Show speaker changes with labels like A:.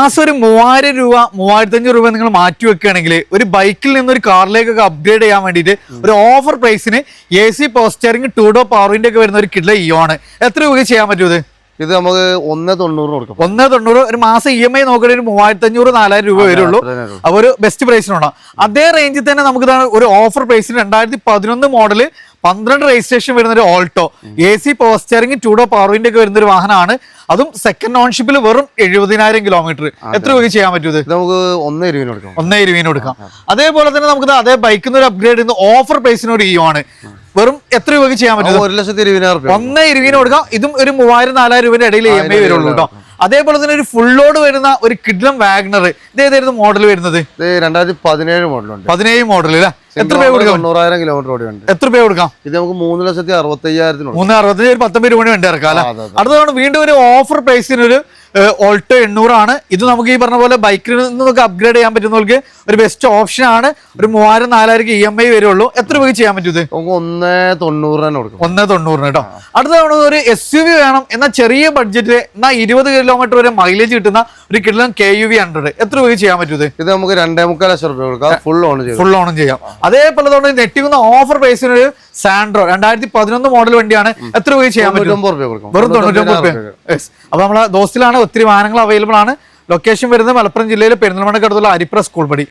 A: മാസം ഒരു 3000 രൂപ 3500 രൂപ നിങ്ങൾ മാറ്റി വെക്കുകയാണെങ്കിൽ ഒരു ബൈക്കിൽ നിന്ന് ഒരു കാറിലേക്കൊക്കെ അപ്ഗ്രേഡ് ചെയ്യാൻ വേണ്ടിയിട്ട് ഒരു ഓഫർ പ്രൈസിന് AC power steering 2 door power window ഒക്കെ വരുന്ന ഒരു കിഡ്ല ഇയോണ് എത്ര രൂപയ്ക്ക് ചെയ്യാൻ പറ്റും?
B: ഇത് നമുക്ക് 1.90 കൊടുക്കും.
A: 1.90 ഒരു മാസം EMI നോക്കുകയാണെങ്കിൽ 3500-4000 രൂപ വരുള്ളൂ. അപ്പോൾ ഒരു ബെസ്റ്റ് പ്രൈസിനുണ്ടാവും. അതേ റേഞ്ചിൽ തന്നെ നമുക്ക് ഒരു ഓഫർ പ്രൈസിന് 2011 മോഡല് 12 രജിസ്ട്രേഷൻ വരുന്ന ഒരു Alto AC power steering 2 door power window ഒക്കെ വരുന്ന ഒരു വാഹനമാണ്. അതും സെക്കൻഡ് ഓൺഷിപ്പിൽ വെറും 70,000 കിലോമീറ്റർ. എത്ര രൂപയ്ക്ക് ചെയ്യാൻ പറ്റും?
B: നമുക്ക് 1.20 കൊടുക്കാം.
A: 1.20 കൊടുക്കാം. അതേപോലെ തന്നെ നമുക്ക് അതേ ബൈക്കിൽ നിന്ന് ഒരു അപ്ഗ്രേഡ് ചെയ്യുന്ന ഓഫർ പ്രൈസിന് ഒരു ഇയോണ് വെറും എത്ര രൂപയ്ക്ക് ചെയ്യാൻ പറ്റും?
B: 1,20,000.
A: 1.20 കൊടുക്കാം. ഇതും ഒരു 3000-4000 രൂപയുടെ ഇടയിൽ EMI വരുള്ളൂ കേട്ടോ. അതേപോലെ തന്നെ ഒരു ഫുൾ ലോഡ് വരുന്ന ഒരു കിഡ്ലം വാഗ്നർ, ഇത് ഏതായിരുന്നു മോഡൽ വരുന്നത്?
B: 2017 മോഡലുണ്ട്.
A: 17 മോഡൽ അല്ലേ? എത്ര രൂപ കൊടുക്കാം?
B: 90,000 കിലോമീറ്റർ ഓടിയുണ്ട്.
A: എത്ര രൂപ കൊടുക്കാം?
B: ഇത് നമുക്ക് 3,65,000.
A: 3,65,000 ഒരു 19 രൂപ വേണ്ടി ഇറക്കാം അല്ലെ? അടുത്തതാണ് വീണ്ടും ഒരു ഓഫർ പ്രൈസിന് ഒരു ഓൾട്ടോ 800 ആണ്. ഇത് നമുക്ക് ഈ പറഞ്ഞ പോലെ ബൈക്കിൽ നിന്നൊക്കെ അപ്ഗ്രേഡ് ചെയ്യാൻ പറ്റുന്നവർക്ക് ഒരു ബെസ്റ്റ് ഓപ്ഷൻ ആണ്. ഒരു 3000-4000 EMI വരുള്ളൂ. എത്ര രൂപയ്ക്ക് ചെയ്യാൻ പറ്റും?
B: 1.90 കൊടുക്കും.
A: 1.90 കേട്ടോ. അടുത്തതാണ് ഒരു SUV വേണം എന്നാൽ ചെറിയ ബഡ്ജറ്റ് എന്നാൽ 20 കിലോമീറ്റർ വരെ മൈലേജ് കിട്ടുന്ന ഒരു കിഡ്ലം KUV 100 എത്ര രൂപയ്ക്ക് ചെയ്യാൻ പറ്റും?
B: ഇത് നമുക്ക് 2.25 ലക്ഷം രൂപ കൊടുക്കാം. ഫുൾ ഓൺ ചെയ്യാം.
A: അതേപോലെ തന്നെ നെറ്റിക്കുന്ന ഓഫർ പ്രൈസിന് ഒരു സാൻഡ്രോ 2011 മോഡൽ വണ്ടിയാണ്. എത്ര രൂപയ്ക്ക് ചെയ്യാൻ പറ്റും? വെറും 99 രൂപ. അപ്പൊ നമ്മളെ ദോസ്തിലാണ് ഒത്തിരി വാഹനങ്ങൾ അവൈലബിൾ ആണ്. ലൊക്കേഷൻ വരുന്നത് മലപ്പുറം ജില്ലയിലെ പെരിന്തൽമണ്ണയ്ക്ക് അടുത്തുള്ള അരിപ്ര സ്കൂൾ പടി.